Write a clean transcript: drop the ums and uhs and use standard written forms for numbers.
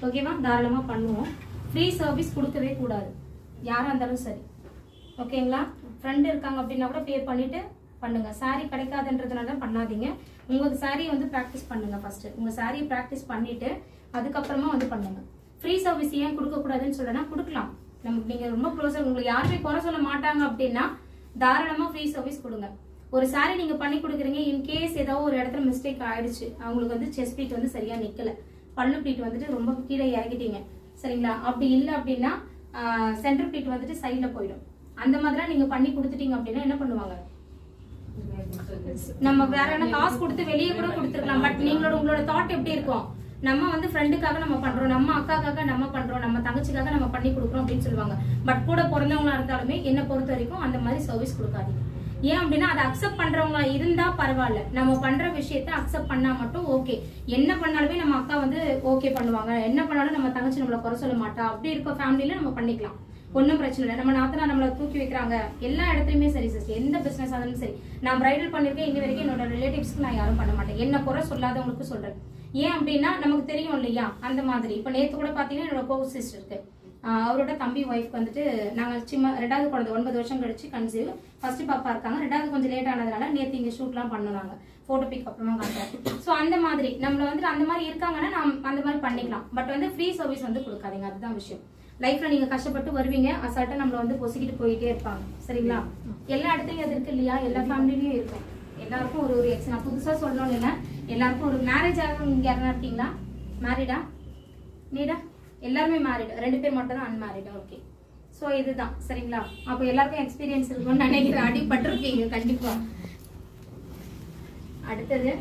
ஓகேவா? தாராளமாக பண்ணுவோம். ஃப்ரீ சர்வீஸ் கொடுக்கவே கூடாது யாராக இருந்தாலும் சரி. ஓகேங்களா? ஃப்ரெண்டு இருக்காங்க அப்படின்னா கூட பே பண்ணிவிட்டு பண்ணுங்க. சாரீ கிடைக்காதுன்றதுனால தான் பண்ணாதீங்க. உங்களுக்கு சாரியை வந்து ப்ராக்டிஸ் பண்ணுங்க. ஃபர்ஸ்ட் உங்கள் சாரியை ப்ராக்டிஸ் பண்ணிட்டு அதுக்கப்புறமா வந்து பண்ணுங்க. ஃப்ரீ சர்வீஸ் ஏன் கொடுக்கக்கூடாதுன்னு சொல்லனா கொடுக்கலாம். நமக்கு நீங்கள் ரொம்ப க்ளோஸாக உங்களுக்கு யாருமே குறை சொல்ல மாட்டாங்க அப்படின்னா தாராளமாக ஃப்ரீ சர்வீஸ் கொடுங்க. ஒரு சாரி நீங்கள் பண்ணி கொடுக்குறீங்க, இன்கேஸ் ஏதோ ஒரு இடத்துல மிஸ்டேக் ஆயிடுச்சு, அவங்களுக்கு வந்து செஸ்ட் ப்ளீட் வந்து சரியாக நிற்கல, பல்லு ப்ளீட் வந்துட்டு ரொம்ப கீழே இறக்கிட்டீங்க சரிங்களா? அப்படி இல்லை அப்படின்னா சென்டர் ப்ளீட் வந்துட்டு சைடில் போயிடும். அந்த மாதிரிலாம் நீங்கள் பண்ணி கொடுத்துட்டீங்க அப்படின்னா என்ன பண்ணுவாங்க? நம்ம வேற என்ன காசு கொடுத்து வெளியே கூட கொடுத்துருக்கலாம். பட் உங்களோட தாட் எப்படி இருக்கும்? நம்ம வந்து ஃப்ரெண்டுக்காக நம்ம பண்றோம், நம்ம அக்காக்காக நம்ம பண்றோம், நம்ம தங்கச்சிக்காக நம்ம பண்ணி கொடுக்குறோம் அப்படின்னு சொல்லுவாங்க. பட் கூட பிறந்தவங்களா இருந்தாலுமே என்ன பொறுத்த வரைக்கும் அந்த மாதிரி சர்வீஸ் கொடுக்காதீங்க. ஏன் அப்படின்னா அதை அக்செப்ட் பண்றவங்க இருந்தா பரவாயில்ல, நம்ம பண்ற விஷயத்த அக்செப்ட் பண்ணா மட்டும் ஓகே. என்ன பண்ணாலுமே நம்ம அக்கா வந்து ஓகே பண்ணுவாங்க, என்ன பண்ணாலும் நம்ம தங்கச்சி நம்மளை குறை சொல்ல மாட்டா, அப்படி இருக்க ஃபேமிலியில நம்ம பண்ணிக்கலாம், ஒன்றும் பிரச்சனை இல்லை. நம்ம நாத்தனா நம்மளை தூக்கி வைக்கிறாங்க, எல்லா இடத்துலையுமே சரி சிஸ்டர், எந்த பிசினஸ் ஆனாலும் சரி. நான் பிரைடல் பண்ணிருக்கேன், இன்ன வரைக்கும் என்னோட ரிலேட்டிவ்ஸ்க்கு நான் யாரும் பண்ண மாட்டேன், என்ன குறை சொல்லாதவங்களுக்கு சொல்றேன். ஏன் அப்படின்னா நமக்கு தெரியும் இல்லையா? அந்த மாதிரி இப்போ நேற்று கூட பார்த்தீங்கன்னா என்னோட கோ சிஸ்டருக்கு அவரோட தம்பி ஒய்ஃப் வந்துட்டு நாங்கள் சின்ன 2வது குழந்தை 9 வருஷம் கழிச்சு கன்சீவ், ஃபர்ஸ்ட் பாப்பா இருக்காங்க, 2வது கொஞ்சம் லேட் ஆனதுனால நேற்று இங்கே ஷூட்லாம் பண்ணுவாங்க, ஃபோட்டோ பிக் அப்புறமா காட்டுறேன். ஸோ அந்த மாதிரி நம்மள வந்துட்டு அந்த மாதிரி இருக்காங்கன்னா நாம் அந்த மாதிரி பண்ணிக்கலாம். பட் வந்து ஃப்ரீ சர்வீஸ் வந்து கொடுக்காதீங்க, அதுதான் விஷயம். லைஃப்ல நீங்க கஷ்டப்பட்டு வருவீங்க, அசால்ட்டா நம்மள வந்து பொசிக்கிட்டு போயிட்டே இருப்பாங்க சரிங்களா? எல்லா இடத்துலயும் அது இருக்கு இல்லையா? எல்லா ஃபேமிலிலயும் இருக்கும். எல்லாருக்கும் ஒரு எக்ஸ் நான் புதுசா சொல்லணும் இல்லை, எல்லாருக்கும் ஒரு மேரேஜ் ஆகும். இங்க யாரா இருக்கீங்களா? மேரிடா? நீடா? எல்லாருமே மேரிட், 2 பேர் மட்டும் தான் அன்மேரிடா. ஓகே, ஸோ இதுதான் சரிங்களா? அப்போ எல்லாருக்கும் எக்ஸ்பீரியன்ஸ் இருக்கும்னு நினைக்கிறேன், அடிபட்டிருப்பீங்க கண்டிப்பா. அடுத்தது